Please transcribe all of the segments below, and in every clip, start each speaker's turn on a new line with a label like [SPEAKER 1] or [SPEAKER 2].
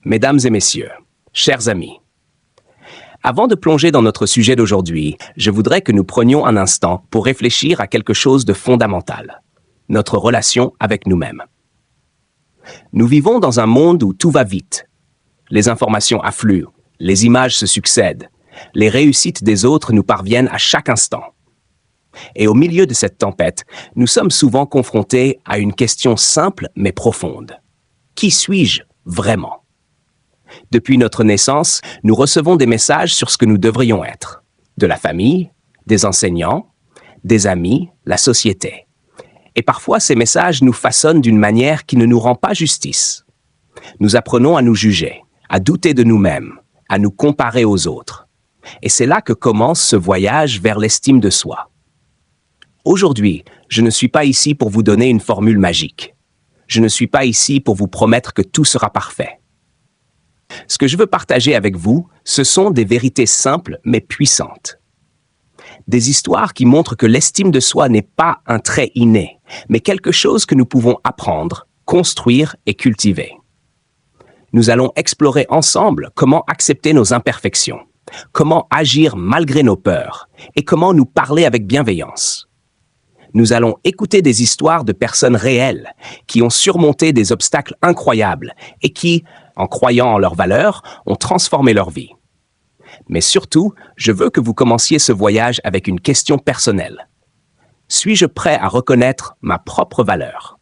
[SPEAKER 1] Mesdames et messieurs, chers amis, avant de plonger dans notre sujet d'aujourd'hui, je voudrais que nous prenions un instant pour réfléchir à quelque chose de fondamental, notre relation avec nous-mêmes. Nous vivons dans un monde où tout va vite. Les informations affluent, les images se succèdent, les réussites des autres nous parviennent à chaque instant. Et au milieu de cette tempête, nous sommes souvent confrontés à une question simple mais profonde. Qui suis-je vraiment ? Depuis notre naissance, nous recevons des messages sur ce que nous devrions être. De la famille, des enseignants, des amis, la société. Et parfois, ces messages nous façonnent d'une manière qui ne nous rend pas justice. Nous apprenons à nous juger, à douter de nous-mêmes, à nous comparer aux autres. Et c'est là que commence ce voyage vers l'estime de soi. Aujourd'hui, je ne suis pas ici pour vous donner une formule magique. Je ne suis pas ici pour vous promettre que tout sera parfait. Ce que je veux partager avec vous, ce sont des vérités simples mais puissantes. Des histoires qui montrent que l'estime de soi n'est pas un trait inné, mais quelque chose que nous pouvons apprendre, construire et cultiver. Nous allons explorer ensemble comment accepter nos imperfections, comment agir malgré nos peurs et comment nous parler avec bienveillance. Nous allons écouter des histoires de personnes réelles qui ont surmonté des obstacles incroyables et qui, en croyant en leurs valeurs, ont transformé leur vie. Mais surtout, je veux que vous commenciez ce voyage avec une question personnelle. Suis-je prêt à reconnaître ma propre valeur?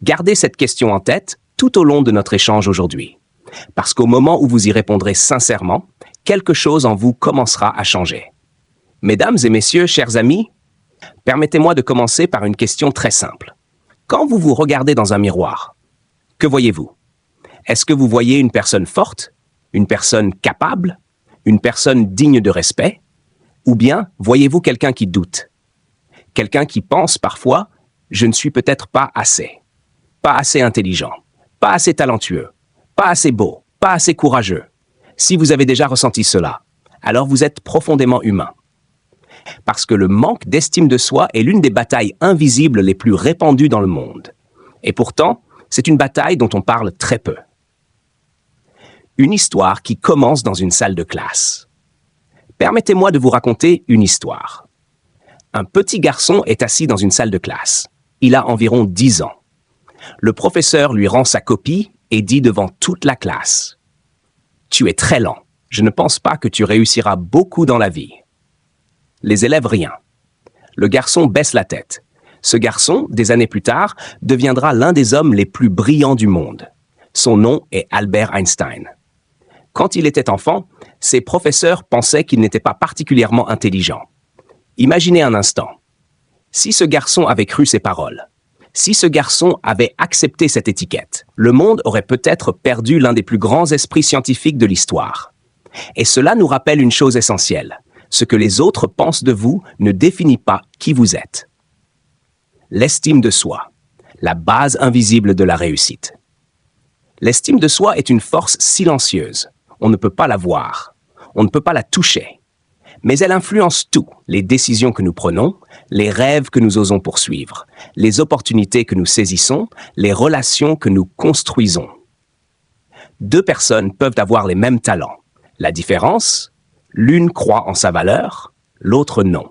[SPEAKER 1] Gardez cette question en tête tout au long de notre échange aujourd'hui, parce qu'au moment où vous y répondrez sincèrement, quelque chose en vous commencera à changer. Mesdames et messieurs, chers amis, permettez-moi de commencer par une question très simple. Quand vous vous regardez dans un miroir, que voyez-vous? Est-ce que vous voyez une personne forte, une personne capable, une personne digne de respect? Ou bien voyez-vous quelqu'un qui doute? Quelqu'un qui pense parfois « je ne suis peut-être pas assez intelligent, pas assez talentueux, pas assez beau, pas assez courageux ». Si vous avez déjà ressenti cela, alors vous êtes profondément humain. Parce que le manque d'estime de soi est l'une des batailles invisibles les plus répandues dans le monde. Et pourtant, c'est une bataille dont on parle très peu. Une histoire qui commence dans une salle de classe. Permettez-moi de vous raconter une histoire. Un petit garçon est assis dans une salle de classe. Il a environ 10 ans. Le professeur lui rend sa copie et dit devant toute la classe « Tu es très lent. Je ne pense pas que tu réussiras beaucoup dans la vie. » Les élèves rien. Le garçon baisse la tête. Ce garçon, des années plus tard, deviendra l'un des hommes les plus brillants du monde. Son nom est Albert Einstein. Quand il était enfant, ses professeurs pensaient qu'il n'était pas particulièrement intelligent. Imaginez un instant. Si ce garçon avait cru ses paroles, si ce garçon avait accepté cette étiquette, le monde aurait peut-être perdu l'un des plus grands esprits scientifiques de l'histoire. Et cela nous rappelle une chose essentielle. Ce que les autres pensent de vous ne définit pas qui vous êtes. L'estime de soi, la base invisible de la réussite. L'estime de soi est une force silencieuse. On ne peut pas la voir, on ne peut pas la toucher. Mais elle influence tout, les décisions que nous prenons, les rêves que nous osons poursuivre, les opportunités que nous saisissons, les relations que nous construisons. Deux personnes peuvent avoir les mêmes talents. La différence, l'une croit en sa valeur, l'autre non.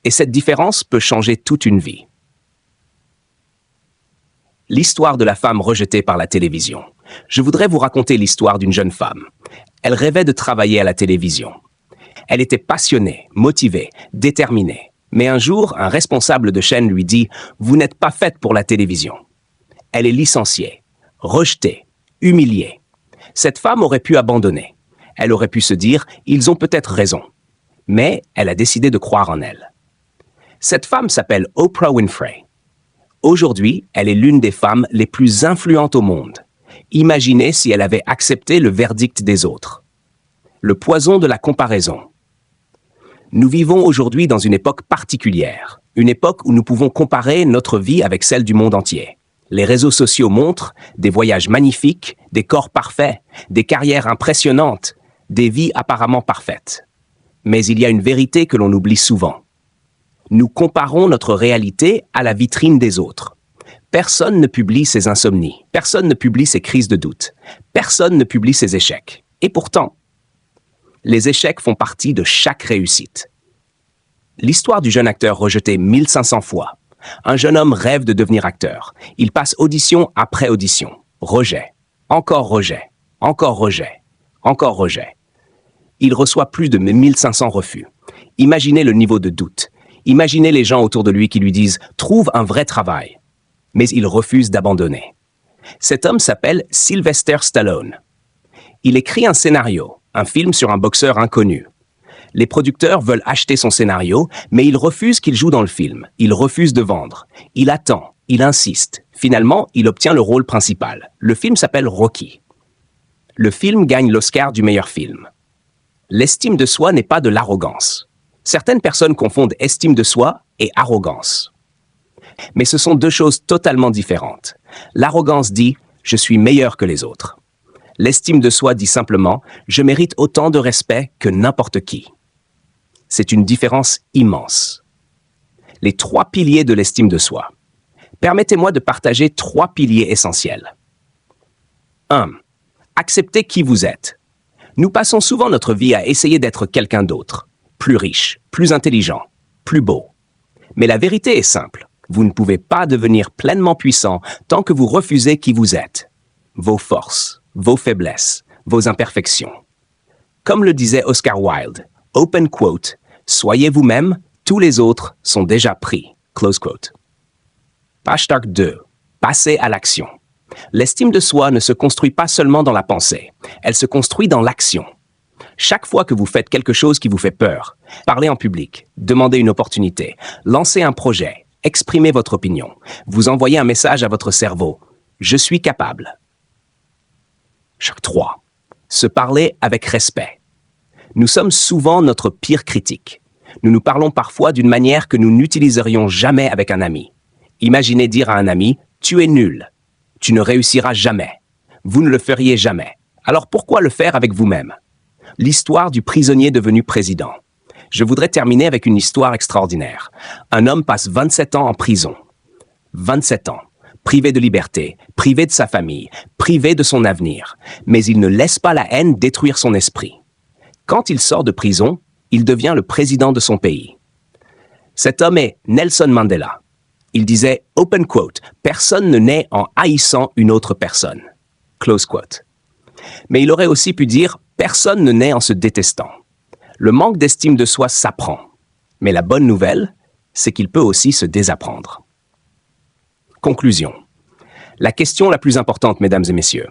[SPEAKER 1] Et cette différence peut changer toute une vie. L'histoire de la femme rejetée par la télévision. Je voudrais vous raconter l'histoire d'une jeune femme. Elle rêvait de travailler à la télévision. Elle était passionnée, motivée, déterminée. Mais un jour, un responsable de chaîne lui dit « Vous n'êtes pas faite pour la télévision ». Elle est licenciée, rejetée, humiliée. Cette femme aurait pu abandonner. Elle aurait pu se dire « Ils ont peut-être raison ». Mais elle a décidé de croire en elle. Cette femme s'appelle Oprah Winfrey. Aujourd'hui, elle est l'une des femmes les plus influentes au monde. Imaginez si elle avait accepté le verdict des autres. Le poison de la comparaison. Nous vivons aujourd'hui dans une époque particulière, une époque où nous pouvons comparer notre vie avec celle du monde entier. Les réseaux sociaux montrent des voyages magnifiques, des corps parfaits, des carrières impressionnantes, des vies apparemment parfaites. Mais il y a une vérité que l'on oublie souvent. Nous comparons notre réalité à la vitrine des autres. Personne ne publie ses insomnies. Personne ne publie ses crises de doute. Personne ne publie ses échecs. Et pourtant, les échecs font partie de chaque réussite. L'histoire du jeune acteur rejeté 1500 fois. Un jeune homme rêve de devenir acteur. Il passe audition après audition. Rejet. Encore rejet. Encore rejet. Encore rejet. Il reçoit plus de 1500 refus. Imaginez le niveau de doute. Imaginez les gens autour de lui qui lui disent « Trouve un vrai travail ». Mais il refuse d'abandonner. Cet homme s'appelle Sylvester Stallone. Il écrit un scénario, un film sur un boxeur inconnu. Les producteurs veulent acheter son scénario, mais il refuse qu'il joue dans le film. Il refuse de vendre. Il attend, il insiste. Finalement, il obtient le rôle principal. Le film s'appelle Rocky. Le film gagne l'Oscar du meilleur film. L'estime de soi n'est pas de l'arrogance. Certaines personnes confondent estime de soi et arrogance. Mais ce sont deux choses totalement différentes. L'arrogance dit « je suis meilleur que les autres ». L'estime de soi dit simplement « je mérite autant de respect que n'importe qui ». C'est une différence immense. Les 3 piliers de l'estime de soi. Permettez-moi de partager 3 piliers essentiels. 1. Acceptez qui vous êtes. Nous passons souvent notre vie à essayer d'être quelqu'un d'autre. Plus riche, plus intelligent, plus beau. Mais la vérité est simple. Vous ne pouvez pas devenir pleinement puissant tant que vous refusez qui vous êtes. Vos forces, vos faiblesses, vos imperfections. Comme le disait Oscar Wilde, open quote, « Soyez vous-même, tous les autres sont déjà pris ». Close quote. Hashtag 2. Passez à l'action. L'estime de soi ne se construit pas seulement dans la pensée, elle se construit dans l'action. Chaque fois que vous faites quelque chose qui vous fait peur, parlez en public, demandez une opportunité, lancez un projet, exprimez votre opinion, vous envoyez un message à votre cerveau « Je suis capable ». 3. Se parler avec respect. Nous sommes souvent notre pire critique. Nous nous parlons parfois d'une manière que nous n'utiliserions jamais avec un ami. Imaginez dire à un ami « Tu es nul ». Tu ne réussiras jamais. Vous ne le feriez jamais. Alors pourquoi le faire avec vous-même? L'histoire du prisonnier devenu président. Je voudrais terminer avec une histoire extraordinaire. Un homme passe 27 ans en prison. 27 ans. Privé de liberté, privé de sa famille, privé de son avenir. Mais il ne laisse pas la haine détruire son esprit. Quand il sort de prison, il devient le président de son pays. Cet homme est Nelson Mandela. Il disait, open quote, « Personne ne naît en haïssant une autre personne ». Close quote. Mais il aurait aussi pu dire, « Personne ne naît en se détestant ». Le manque d'estime de soi s'apprend. Mais la bonne nouvelle, c'est qu'il peut aussi se désapprendre. Conclusion. La question la plus importante, mesdames et messieurs.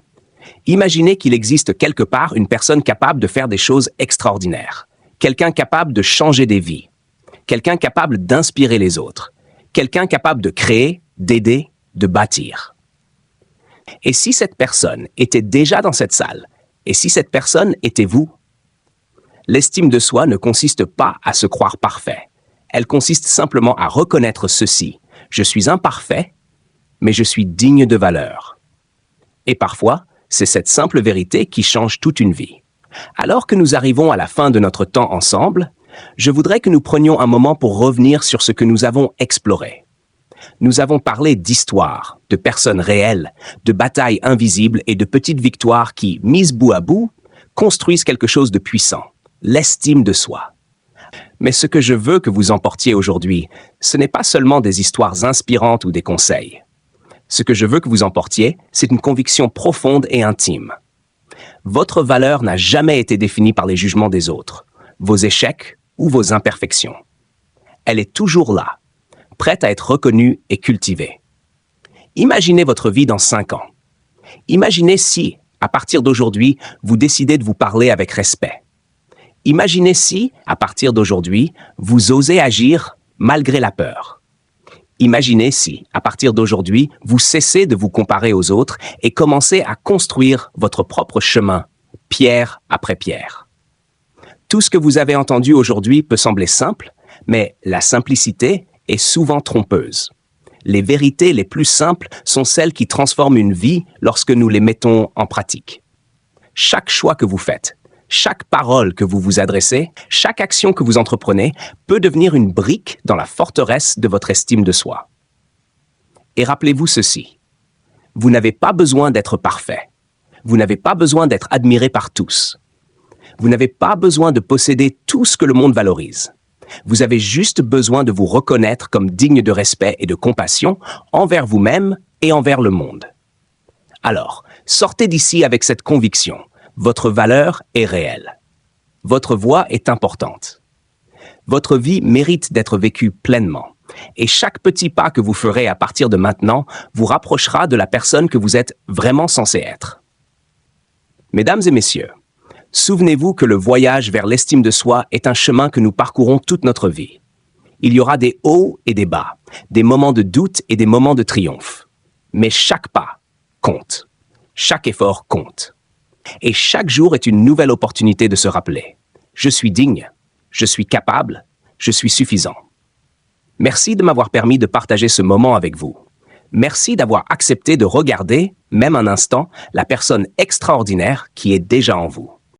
[SPEAKER 1] Imaginez qu'il existe quelque part une personne capable de faire des choses extraordinaires. Quelqu'un capable de changer des vies. Quelqu'un capable d'inspirer les autres. Quelqu'un capable de créer, d'aider, de bâtir. Et si cette personne était déjà dans cette salle, et si cette personne était vous? L'estime de soi ne consiste pas à se croire parfait. Elle consiste simplement à reconnaître ceci. Je suis imparfait, mais je suis digne de valeur. Et parfois, c'est cette simple vérité qui change toute une vie. Alors que nous arrivons à la fin de notre temps ensemble, je voudrais que nous prenions un moment pour revenir sur ce que nous avons exploré. Nous avons parlé d'histoire, de personnes réelles, de batailles invisibles et de petites victoires qui, mises bout à bout, construisent quelque chose de puissant, l'estime de soi. Mais ce que je veux que vous emportiez aujourd'hui, ce n'est pas seulement des histoires inspirantes ou des conseils. Ce que je veux que vous emportiez, c'est une conviction profonde et intime. Votre valeur n'a jamais été définie par les jugements des autres, vos échecs ou vos imperfections. Elle est toujours là, prête à être reconnue et cultivée. Imaginez votre vie dans 5 ans. Imaginez si, à partir d'aujourd'hui, vous décidez de vous parler avec respect. Imaginez si, à partir d'aujourd'hui, vous osez agir malgré la peur. Imaginez si, à partir d'aujourd'hui, vous cessez de vous comparer aux autres et commencez à construire votre propre chemin, pierre après pierre. Tout ce que vous avez entendu aujourd'hui peut sembler simple, mais la simplicité est souvent trompeuse. Les vérités les plus simples sont celles qui transforment une vie lorsque nous les mettons en pratique. Chaque choix que vous faites, chaque parole que vous vous adressez, chaque action que vous entreprenez peut devenir une brique dans la forteresse de votre estime de soi. Et rappelez-vous ceci. Vous n'avez pas besoin d'être parfait. Vous n'avez pas besoin d'être admiré par tous. Vous n'avez pas besoin de posséder tout ce que le monde valorise. Vous avez juste besoin de vous reconnaître comme digne de respect et de compassion envers vous-même et envers le monde. Alors, sortez d'ici avec cette conviction. Votre valeur est réelle. Votre voix est importante. Votre vie mérite d'être vécue pleinement. Et chaque petit pas que vous ferez à partir de maintenant vous rapprochera de la personne que vous êtes vraiment censé être. Mesdames et messieurs, souvenez-vous que le voyage vers l'estime de soi est un chemin que nous parcourons toute notre vie. Il y aura des hauts et des bas, des moments de doute et des moments de triomphe. Mais chaque pas compte. Chaque effort compte. Et chaque jour est une nouvelle opportunité de se rappeler. Je suis digne, je suis capable, je suis suffisant. Merci de m'avoir permis de partager ce moment avec vous. Merci d'avoir accepté de regarder, même un instant, la personne extraordinaire qui est déjà en vous.